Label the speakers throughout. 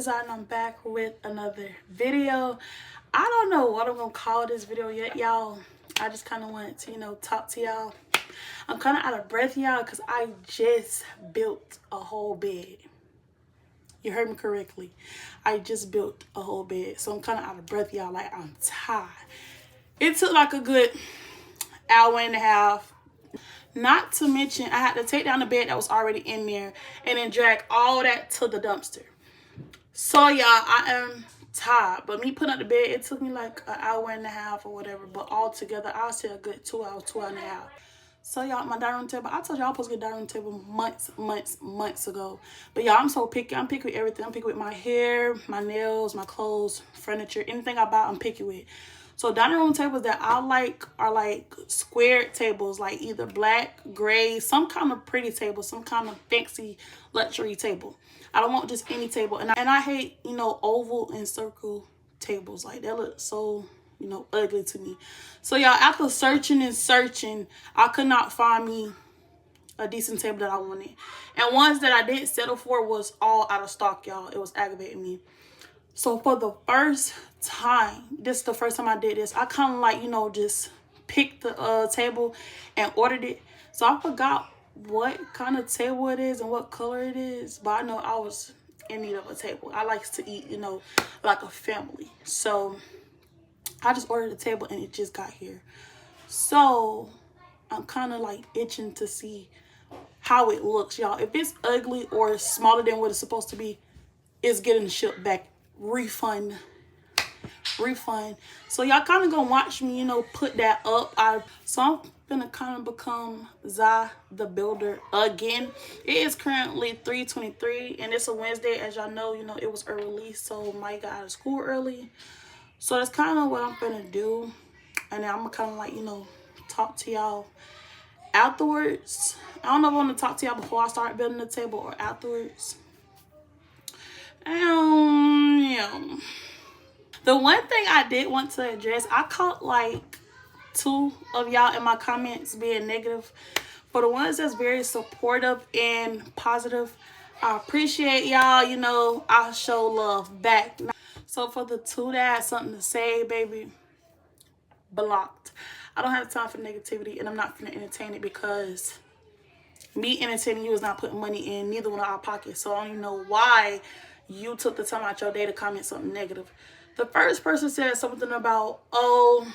Speaker 1: Zai, and I'm back with another video. I don't know what I'm gonna call this video yet, y'all. I just kind of wanted to, talk to y'all. I'm kind of out of breath, y'all, because I just built a whole bed. You heard me correctly. I just built a whole bed, so I'm kind of out of breath, y'all. Like, I'm tired. It took like a good hour and a half. Not to mention, I had to take down the bed that was already in there and then drag all that to the dumpster. So, y'all, I am tired. But me putting up the bed, it took me like an hour and a half or whatever. But all together, I'll say a good 2 hours, 2 hours and a half. So, y'all, my dining room table, I told y'all I was supposed to get a dining room table months ago. But, y'all, I'm so picky. I'm picky with everything. I'm picky with my hair, my nails, my clothes, furniture. Anything I buy, I'm picky with. So dining room tables that I like are like squared tables, like either black, gray, some kind of pretty table, some kind of fancy luxury table. I don't want just any table. And I hate, oval and circle tables. Like, that look so, ugly to me. So, y'all, after searching and searching, I could not find me a decent table that I wanted. And ones that I did settle for was all out of stock, y'all. It was aggravating me. So for the first time, this is the first time I did this, I kind of like, just picked the table and ordered it. So I forgot what kind of table it is and what color it is. But I know I was in need of a table. I like to eat, like a family. So I just ordered a table and it just got here. So I'm kind of like itching to see how it looks, y'all. If it's ugly or smaller than what it's supposed to be, it's getting shipped back. Refund. So y'all kind of gonna watch me, put that up. So I'm gonna kind of become Zai the Builder again. It is currently 3:23 and it's a Wednesday. As y'all know, it was early release, so Mike got out of school early. So that's kind of what I'm gonna do, and then I'm gonna kind of like, talk to y'all afterwards. I don't know if I want to talk to y'all before I start building the table or afterwards. Yeah. The one thing I did want to address, I caught like 2 of y'all in my comments being negative. For the ones that's very supportive and positive, I appreciate y'all. I show love back. So for the 2 that had something to say, baby, blocked. I don't have time for negativity, and I'm not going to entertain it, because me entertaining you is not putting money in neither one of our pockets. So I don't even know why you took the time out your day to comment something negative. The first person said something about, oh,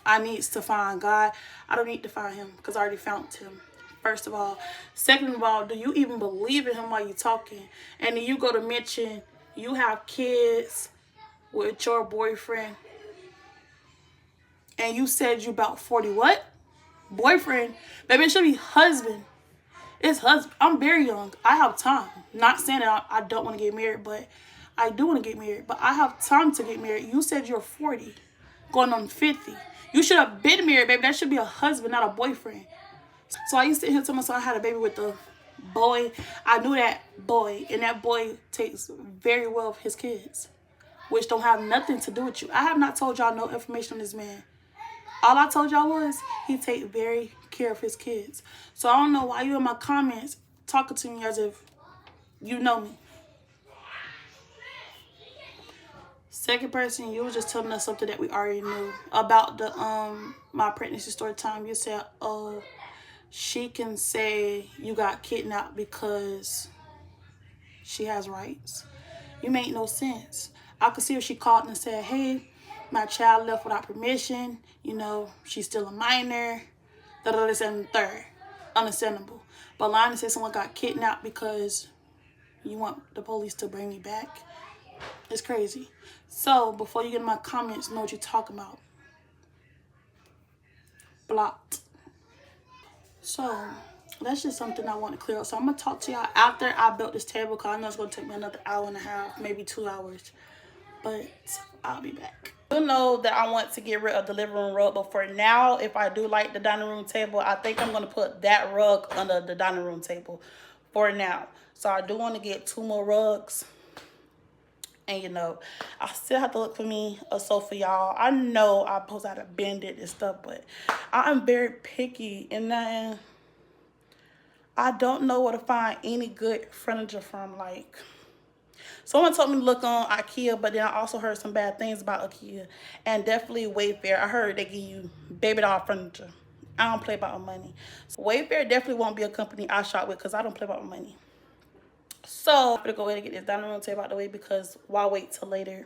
Speaker 1: I needs to find God. I don't need to find him because I already found him. First of all. Second of all, do you even believe in him while you're talking? And then you go to mention you have kids with your boyfriend, and you said you about 40. What? Boyfriend? Baby, it should be husband. It's husband. I'm very young. I have time. Not saying that I don't want to get married, but I do want to get married. But I have time to get married. You said you're 40, going on 50. You should have been married, baby. That should be a husband, not a boyfriend. So I used to hear to myself, I had a baby with a boy. I knew that boy, and that boy takes very well of his kids, which don't have nothing to do with you. I have not told y'all no information on this man. All I told y'all was he take very care of his kids. So I don't know why you in my comments talking to me as if you know me. Second person, you was just telling us something that we already knew about the my pregnancy story time. You said, oh, she can say you got kidnapped because she has rights. You make no sense. I could see if she called and said, hey, my child left without permission. She's still a minor. This and the third. Understandable. But lying to say someone got kidnapped because you want the police to bring me back, it's crazy. So before you get in my comments, know what you're talking about. Blocked. So that's just something I want to clear up. So I'm going to talk to y'all after I built this table, because I know it's going to take me another hour and a half, maybe 2 hours. But I'll be back. I know that I want to get rid of the living room rug, but for now, if I do like the dining room table, I think I'm going to put that rug under the dining room table for now. So I do want to get 2 more rugs. And I still have to look for me a sofa, y'all. I know I'm supposed to bend it and stuff, but I'm very picky, and then I don't know where to find any good furniture from. Like, Someone told me to look on IKEA, but then I also heard some bad things about IKEA. And definitely Wayfair. I heard they give you baby doll furniture. I don't play about my money. So Wayfair definitely won't be a company I shop with because I don't play about my money. So I'm gonna go ahead and get this dining room table out the way because why wait till later?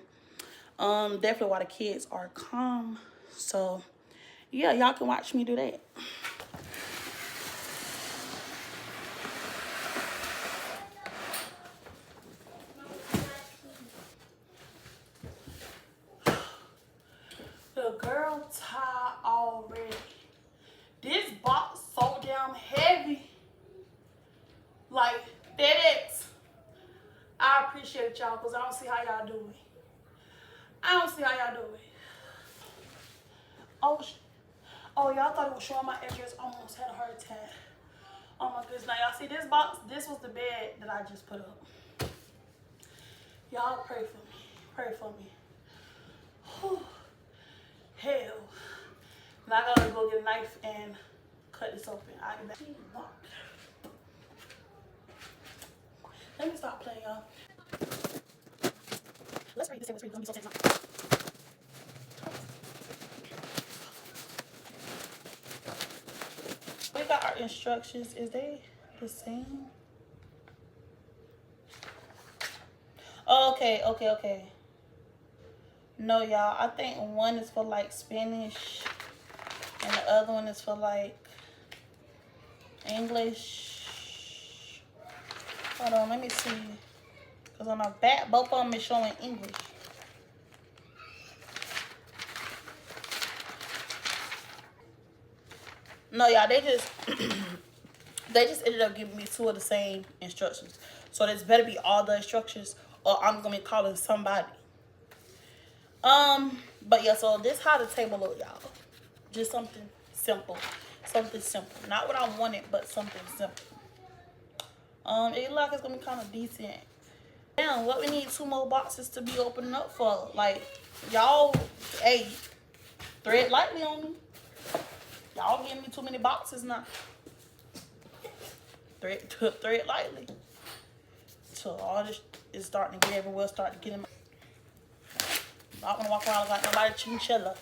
Speaker 1: Definitely while the kids are calm. So yeah, y'all can watch me do that. The girl tired already. This box so damn heavy. Like FedEx. I appreciate y'all because I don't see how y'all do it. I don't see how y'all do it. Oh, y'all thought it was showing my address. Almost had a heart attack. Oh my goodness. Now y'all see this box? This was the bed that I just put up. Y'all pray for me. Pray for me. Whew. Hell. Now I gotta go get a knife and cut this open. I'll get back. Let me stop playing, y'all. Let's read this. Let's read this. Let me so tense. We got our instructions. Is they the same? Oh, okay. No, y'all. I think one is for like Spanish and the other one is for like English. Hold on, let me see. Because on the back, both of them is showing English. No, y'all, they just they just ended up giving me two of the same instructions. So this better be all the instructions or I'm gonna be calling somebody. But yeah, so this how the table look, y'all. Just something simple. Something simple. Not what I wanted, but something simple. It look like it's gonna be kind of decent. Damn, what we need 2 more boxes to be opening up for? Like, y'all, hey, thread lightly on me. Y'all giving me too many boxes now. Thread lightly. So all this is starting to get everywhere, start to get in my... I'm not gonna walk around like nobody chinchilla.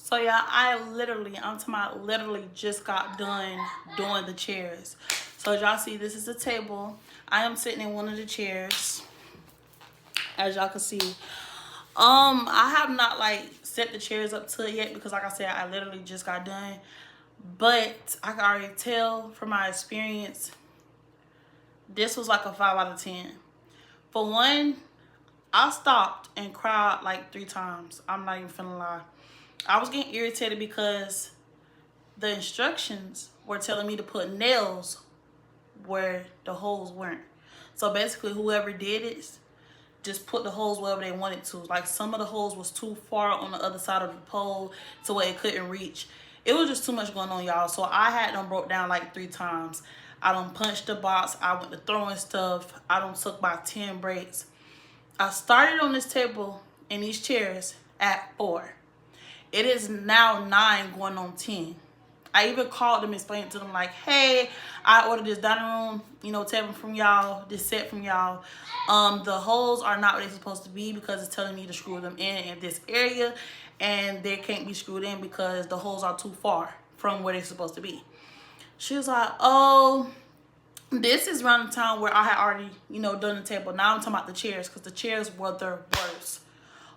Speaker 1: So yeah, I'm talking about literally just got done doing the chairs. So as y'all see, this is the table. I am sitting in one of the chairs, as y'all can see. I have not like set the chairs up to it yet because like I said, I literally just got done. But I can already tell from my experience, this was like a 5 out of 10. For one, I stopped and cried like 3 times. I'm not even finna lie. I was getting irritated because the instructions were telling me to put nails where the holes weren't. So basically whoever did it just put the holes wherever they wanted to. Like some of the holes was too far on the other side of the pole to where it couldn't reach. It was just too much going on, y'all. So I had them broke down like 3 times. I done punched the box. I went to throwing stuff. I done took about 10 breaks. I started on this table in these chairs at 4. It is now 9 going on 10. I even called them and explained to them like, hey, I ordered this dining room, table from y'all, this set from y'all. The holes are not where they're supposed to be because it's telling me to screw them in this area, and they can't be screwed in because the holes are too far from where they're supposed to be. She was like, oh, this is around the time where I had already, done the table. Now I'm talking about the chairs because the chairs were the worst.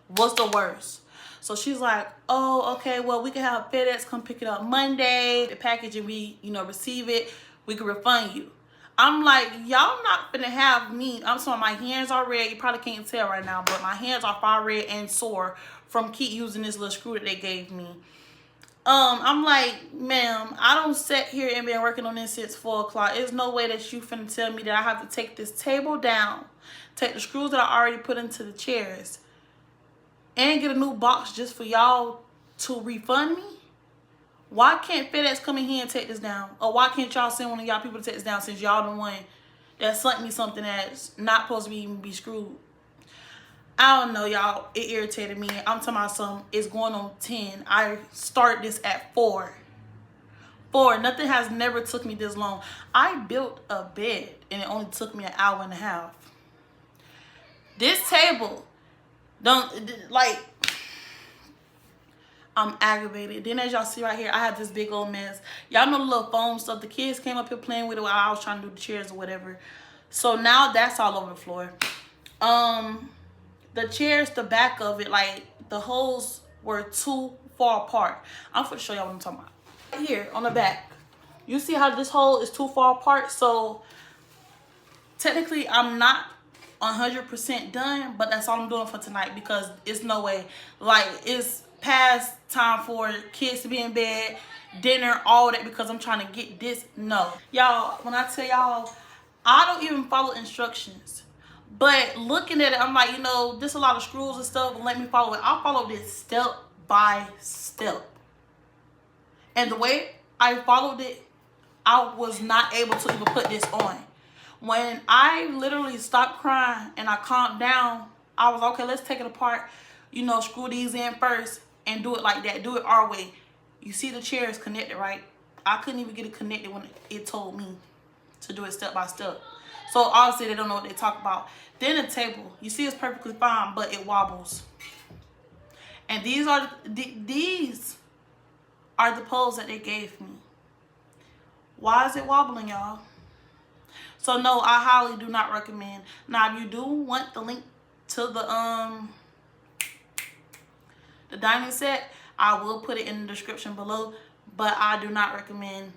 Speaker 1: What's the worst? So she's like, oh, okay, well, we can have FedEx come pick it up Monday, the package, and we, receive it. We can refund you. I'm like, y'all not gonna have me. I'm sorry, my hands are red. You probably can't tell right now, but my hands are far red and sore from keep using this little screw that they gave me. I'm like, ma'am, I don't sit here and been working on this since 4 o'clock. There's no way that you finna tell me that I have to take this table down, take the screws that I already put into the chairs, and get a new box just for y'all to refund me? Why can't FedEx come in here and take this down? Or why can't y'all send one of y'all people to take this down, since y'all the one that sent me something that's not supposed to even be screwed? I don't know, y'all. It irritated me. I'm talking about something. It's going on 10. I started this at 4. 4. Nothing has never took me this long. I built a bed and it only took me an hour and a half. This table, I'm aggravated. Then as y'all see right here, I have this big old mess. Y'all know the little foam stuff. The kids came up here playing with it while I was trying to do the chairs or whatever. So now that's all over the floor. The chairs, the back of it, like the holes were too far apart. I'm gonna show y'all what I'm talking about. Here on the back, you see how this hole is too far apart? So technically I'm not 100% done, but that's all I'm doing for tonight, because it's no way, like, it's past time for kids to be in bed, dinner, all that, because I'm trying to get this. No, y'all, when I tell y'all, I don't even follow instructions. But looking at it, I'm like, you know, there's a lot of screws and stuff, and let me follow it. I'll follow this step by step. And the way I followed it, I was not able to even put this on. When I literally stopped crying and I calmed down, I was okay, let's take it apart. You know, screw these in first and do it like that. Do it our way. You see the chair is connected, right? I couldn't even get it connected when it told me to do it step by step. So obviously they don't know what they talk about. Then the table, you see it's perfectly fine, but it wobbles. And these are the poles that they gave me. Why is it wobbling, y'all? So no, I highly do not recommend. Now, if you do want the link to the dining set, I will put it in the description below. But I do not recommend.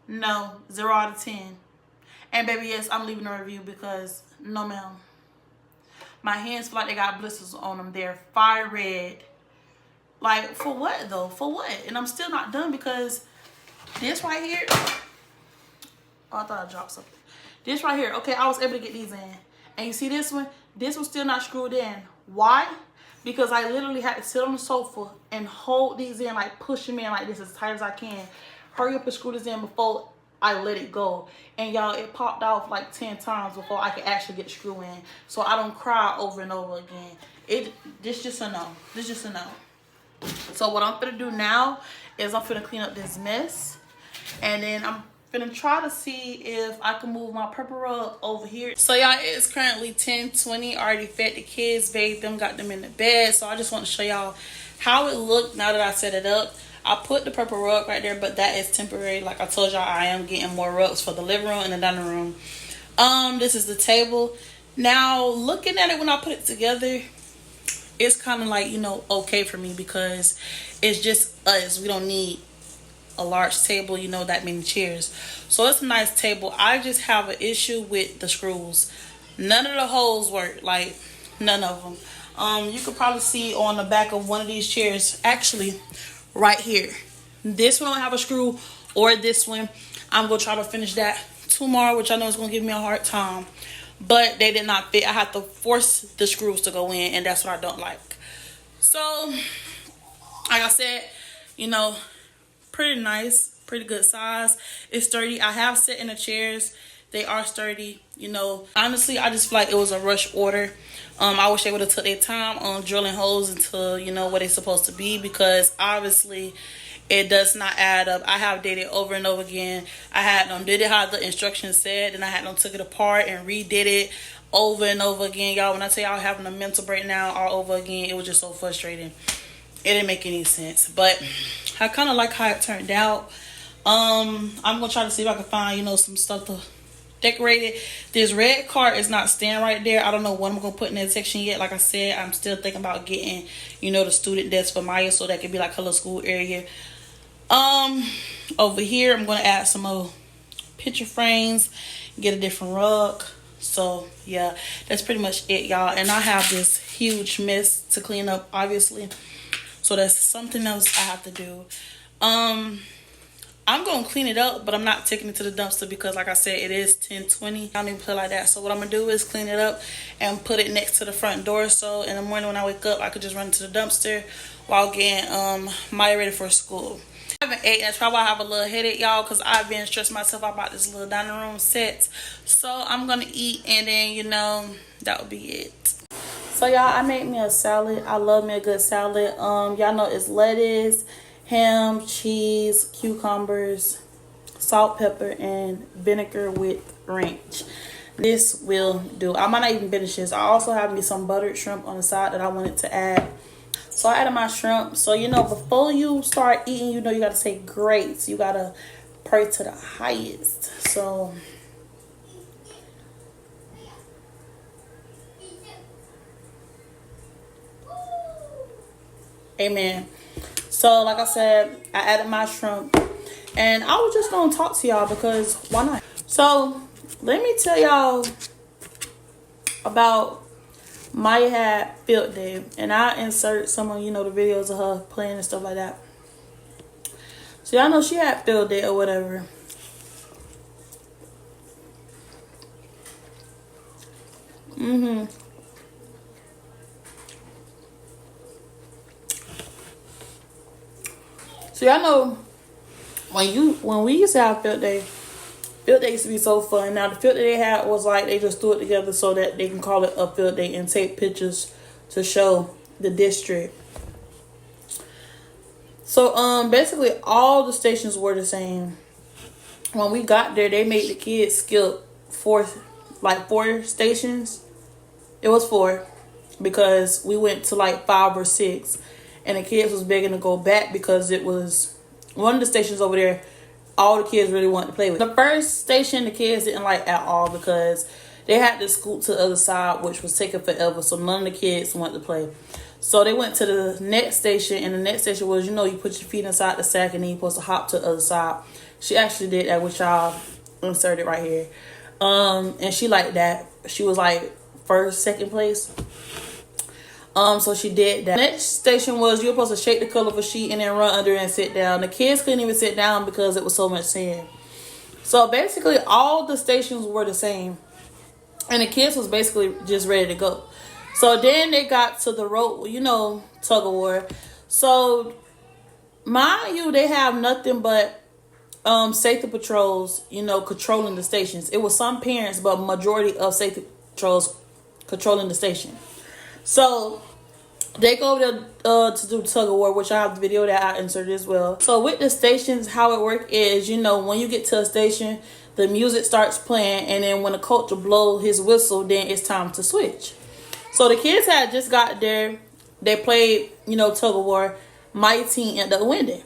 Speaker 1: No, 0 out of 10. And baby, yes, I'm leaving a review, because no ma'am. My hands feel like they got blisters on them. They're fire red. Like, for what though? For what? And I'm still not done, because this right here. Oh, I thought I dropped something. This right here. Okay, I was able to get these in. And you see this one? This one's still not screwed in. Why? Because I literally had to sit on the sofa and hold these in, like push them in like this as tight as I can. Hurry up and screw this in before I let it go. And y'all, it popped off like 10 times before I could actually get the screw in, so I don't cry over and over again. This just a no. This just a no. So what I'm gonna do now is I'm gonna clean up this mess, and then I'm gonna try to see if I can move my purple rug over here. So y'all, it's currently 10:20. I already fed the kids, bathed them, got them in the bed. So I just want to show y'all how it looked now that I set it up. I put the purple rug right there, but that is temporary. Like I told y'all, I am getting more rugs for the living room and the dining room. This is the table. Now, looking at it when I put it together, it's kind of like, you know, okay for me, because it's just us. We don't need a large table, you know, that many chairs. So it's a nice table. I just have an issue with the screws. None of the holes work, like none of them. You could probably see on the back of one of these chairs, actually right here, this one don't have a screw, or this one. I'm gonna try to finish that tomorrow, which I know is gonna give me a hard time, but they did not fit. I have to force the screws to go in, and that's what I don't like. So like I said, you know, pretty nice, pretty good size. It's sturdy. I have sat in the chairs. They are sturdy, you know. Honestly, I just feel like it was a rush order. I wish they would have took their time on drilling holes into, you know, what it's supposed to be, because obviously it does not add up. I have did it over and over again. I had them did it how the instructions said, and I had them took it apart and redid it over and over again. Y'all, when I tell y'all I'm having a mental breakdown all over again, it was just so frustrating. It didn't make any sense, but I kind of like how it turned out. I'm gonna try to see if I can find, you know, some stuff to decorate it. This red cart is not staying right there. I don't know what I'm gonna put in that section yet. Like I said, I'm still thinking about getting, you know, the student desk for Maya, so that could be like her little school area. Over here I'm gonna add some more picture frames, get a different rug. So yeah, that's pretty much it, y'all. And I have this huge mess to clean up, obviously, so that's something else I have to do. I'm gonna clean it up, but I'm not taking it to the dumpster because, like I said, it is 10:20. I don't even play like that. So what I'm gonna do is clean it up and put it next to the front door, so in the morning when I wake up, I could just run to the dumpster while getting Maya ready for school. I haven't ate. That's probably why I have a little headache, y'all, because I've been stressing myself out about this little dining room set. So I'm gonna eat, and then, you know, that would be it. So y'all, I made me a salad. I love me a good salad. Y'all know it's lettuce, ham, cheese, cucumbers, salt, pepper, and vinegar with ranch. This will do. I might not even finish this. I also have me some buttered shrimp on the side that I wanted to add. So I added my shrimp. So, you know, before you start eating, you know, you got to say grace. You got to pray to the highest. So amen. So like I said, I added my shrimp, and I was just gonna talk to y'all because why not? So let me tell y'all about Maya had field day, and I insert some of, you know, the videos of her playing and stuff like that. So y'all know she had field day or whatever. So y'all know when we used to have field day used to be so fun. Now the field day they had was like they just threw it together so that they can call it a field day and take pictures to show the district. So basically all the stations were the same. When we got there, they made the kids skip four stations. It was 4 because we went to like 5 or 6. And the kids was begging to go back because it was one of the stations over there all the kids really wanted to play with. The first station the kids didn't like at all because they had to scoot to the other side, which was taking forever. So none of the kids wanted to play. So they went to the next station, and the next station was, you know, you put your feet inside the sack and then you're supposed to hop to the other side. She actually did that, which y'all inserted right here. And she liked that. She was like first, second place. So she did that. Next station was you were supposed to shake the colorful sheet and then run under and sit down. The kids couldn't even sit down because it was so much sand. So basically all the stations were the same. And the kids was basically just ready to go. So then they got to the rope, you know, tug of war. So mind you, they have nothing but safety patrols, you know, controlling the stations. It was some parents, but majority of safety patrols controlling the station. So they go over there to do tug of war, which I have the video that I inserted as well. So with the stations, how it work is, you know, when you get to a station, the music starts playing, and then when the coach will blow his whistle, then it's time to switch. So the kids had just got there. They played, you know, tug of war. My team ended up winning.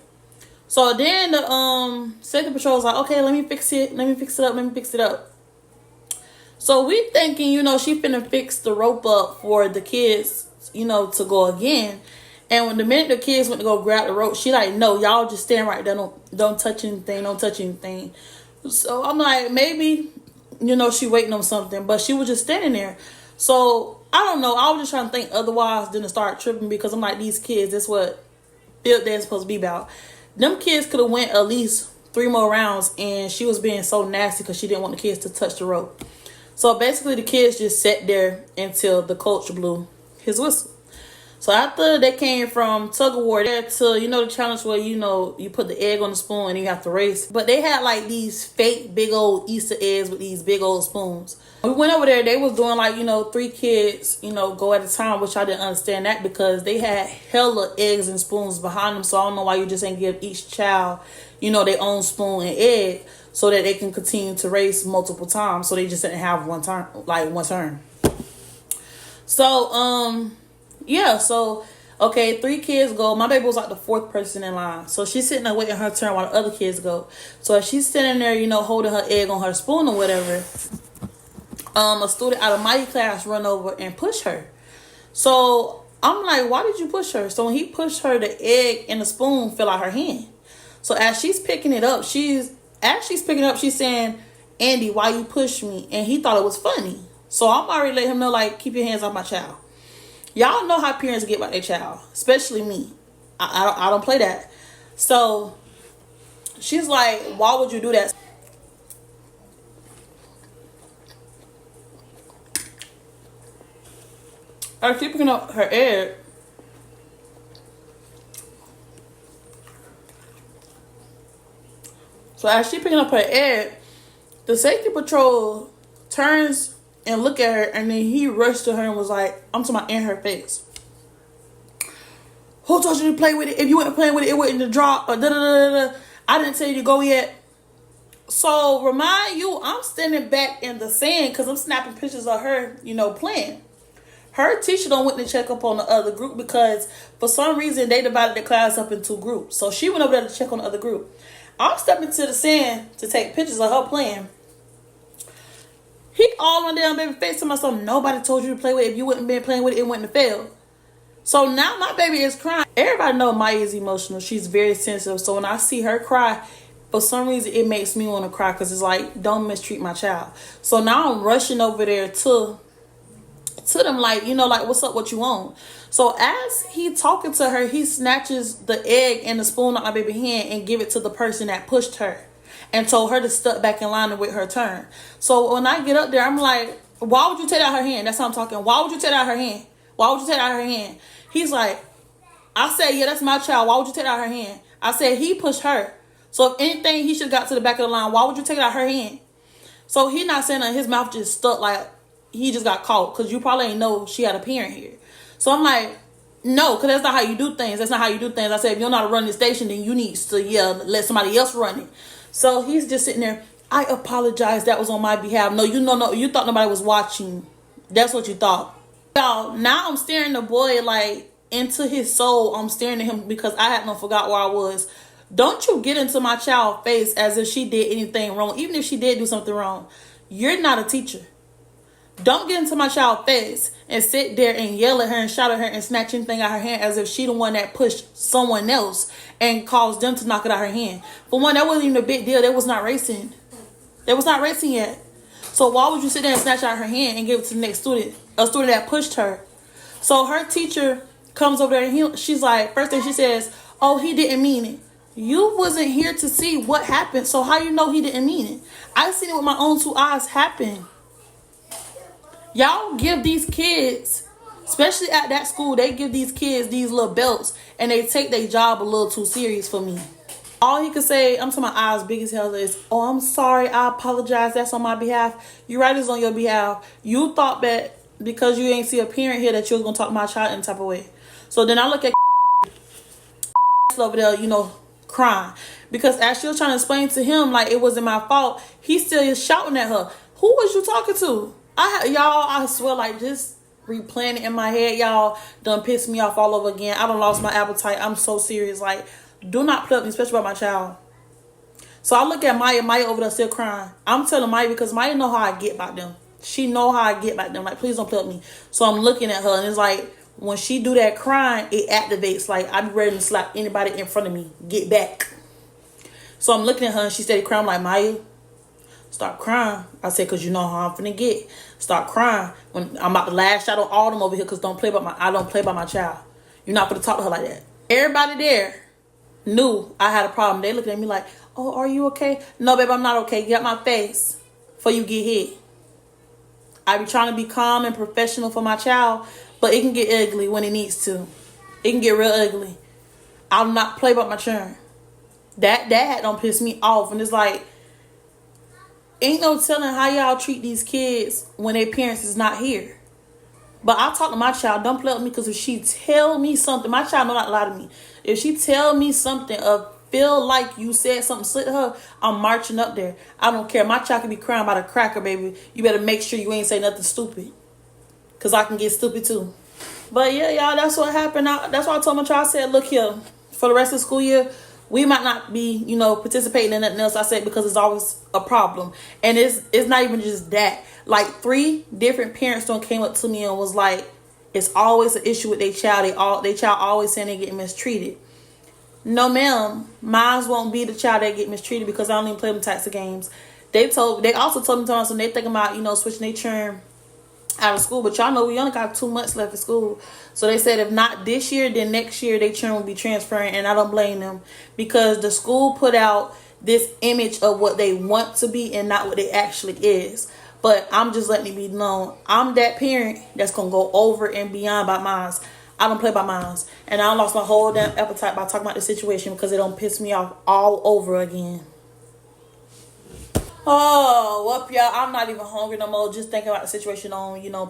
Speaker 1: So then the safety patrol was like, okay, let me fix it. Let me fix it up. So we thinking, you know, she finna fix the rope up for the kids, you know, to go again. And when the minute the kids went to go grab the rope, she like, no, y'all just stand right there. Don't touch anything. So I'm like, maybe, you know, she waiting on something. But she was just standing there. So I don't know. I was just trying to think otherwise than to start tripping, because I'm like, these kids, that's what field day is supposed to be about. Them kids could have went at least 3 more rounds, and she was being so nasty because she didn't want the kids to touch the rope. So basically the kids just sat there until the coach blew his whistle. So after they came from tug of war there to, you know, the challenge where, you know, you put the egg on the spoon and you have to race. But they had like these fake big old Easter eggs with these big old spoons. We went over there, they was doing like, you know, 3 kids, you know, go at a time, which I didn't understand that because they had hella eggs and spoons behind them. So I don't know why you just ain't give each child, you know, their own spoon and egg so that they can continue to race multiple times. So they just didn't have one turn. So, yeah, so, okay, 3 kids go. My baby was like the 4th person in line. So she's sitting there waiting her turn while the other kids go. So as she's sitting there, you know, holding her egg on her spoon or whatever, a student out of my class run over and push her. So I'm like, why did you push her? So when he pushed her, the egg and the spoon fell out her hand. So as she's picking it up, she's
Speaker 2: As she's picking up, she's saying, Andy, why you push me? And he thought it was funny. So I'm already letting him know, like, keep your hands off my child. Y'all know how parents get about their child, especially me. I don't play that. So she's like, why would you do that? Or she's picking up her egg. So as she picking up her egg, the safety patrol turns and look at her, and then he rushed to her and was like, I'm talking about in her face, who told you to play with it? If you weren't playing with it, it wouldn't to drop. Or da da da da. I didn't tell you to go yet. So remind you, I'm standing back in the sand because I'm snapping pictures of her, playing. Her teacher don't went to check up on the other group because for some reason they divided the class up in 2 groups. So she went over there to check on the other group. I'm stepping to the sand to take pictures of her playing. He all on down baby face to myself. Nobody told you to play with it. If you wouldn't been playing with it, it wouldn't have failed. So now my baby is crying. Everybody know Maya is emotional. She's very sensitive. So when I see her cry, for some reason it makes me want to cry because it's like, don't mistreat my child. So now I'm rushing over there to them like, like, what's up, what you want? So as he talking to her, he snatches the egg and the spoon out my baby's hand and give it to the person that pushed her and told her to step back in line with her turn. So when I get up there, I'm like, why would you take out her hand? That's how I'm talking. Why would you take out her hand? Why would you take out her hand? He's like, I said, yeah, that's my child. Why would you take out her hand? I said, he pushed her. So if anything, he should have got to the back of the line. Why would you take out her hand? So he not saying that, his mouth just stuck like he just got caught because you probably ain't know she had a parent here. So I'm like, no, because that's not how you do things. That's not how you do things. I said, if you're not running the station, then you need to let somebody else run it. So he's just sitting there. I apologize. That was on my behalf. No, you thought nobody was watching. That's what you thought. Y'all, now I'm staring the boy like into his soul. I'm staring at him because I hadn't forgot where I was. Don't you get into my child's face as if she did anything wrong. Even if she did do something wrong. You're not a teacher. Don't get into my child's face and sit there and yell at her and shout at her and snatch anything out of her hand as if she the one that pushed someone else and caused them to knock it out of her hand. For one, that wasn't even a big deal. They was not racing. They was not racing yet. So why would you sit there and snatch out her hand and give it to the next student, a student that pushed her? So her teacher comes over there and she's like, first thing she says, oh, he didn't mean it. You wasn't here to see what happened, so how you know he didn't mean it? I seen it with my own 2 eyes happen. Y'all give these kids, especially at that school, they give these kids these little belts and they take their job a little too serious for me. All he could say, I'm talking my eyes big as hell, is, oh, I'm sorry, I apologize, that's on my behalf. You're right, it's on your behalf. You thought that because you ain't see a parent here that you was going to talk to my child in type of way. So then I look at over there, crying. Because as she was trying to explain to him like it wasn't my fault, he still is shouting at her. Who was you talking to? I swear, like, just replaying it in my head, y'all done pissed me off all over again. I done lost my appetite. I'm so serious. Like, do not play with me, especially about my child. So I look at Maya over there still crying. I'm telling Maya because Maya know how I get about them. She know how I get about them. Like, please don't play with me. So I'm looking at her and it's like, when she do that crying, it activates. Like, I be ready to slap anybody in front of me. Get back. So I'm looking at her and she started crying. I'm like, Maya, stop crying. I said, because you know how I'm finna get. Stop crying. When I'm about to lash out on all them over here because I don't play by my child. You're not gonna talk to her like that. Everybody there knew I had a problem. They looking at me like, oh, are you okay? No, babe, I'm not okay. Get out my face before you get hit. I be trying to be calm and professional for my child, but it can get ugly when it needs to. It can get real ugly. I'll not play about my children. That don't piss me off. And it's like, ain't no telling how y'all treat these kids when their parents is not here. But I talk to my child, don't play with me, because if she tell me something, my child will not lie to me. If she tell me something of feel like you said something slick to her, I'm marching up there. I don't care. My child can be crying about a cracker, baby. You better make sure you ain't say nothing stupid, because I can get stupid too. But yeah, y'all, that's what happened. That's why I told my child, I said, look here, for the rest of the school year, we might not be, participating in nothing else. I said, because it's always a problem. And it's not even just that. Like 3 different parents came up to me and was like, it's always an issue with their child. Their child always saying they getting mistreated. No, ma'am. Mine won't be the child that get mistreated because I don't even play them types of games. They also told me to they thinking about, switching their term out of school. But y'all know we only got 2 months left of school. So they said if not this year, then next year their term will be transferring. And I don't blame them because the school put out this image of what they want to be and not what it actually is. But I'm just letting it be known. I'm that parent that's going to go over and beyond by mine. I don't play by mine. And I lost my whole damn appetite by talking about the situation because it don't piss me off all over again. Oh, well, y'all, I'm not even hungry no more. Just thinking about the situation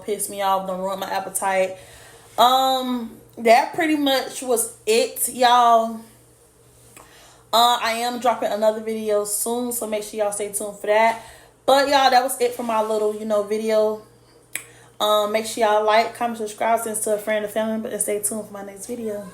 Speaker 2: piss me off, don't ruin my appetite. That pretty much was it, y'all. I am dropping another video soon, so make sure y'all stay tuned for that. But y'all, that was it for my little, video. Make sure y'all like, comment, subscribe, send it to a friend or family, but stay tuned for my next video.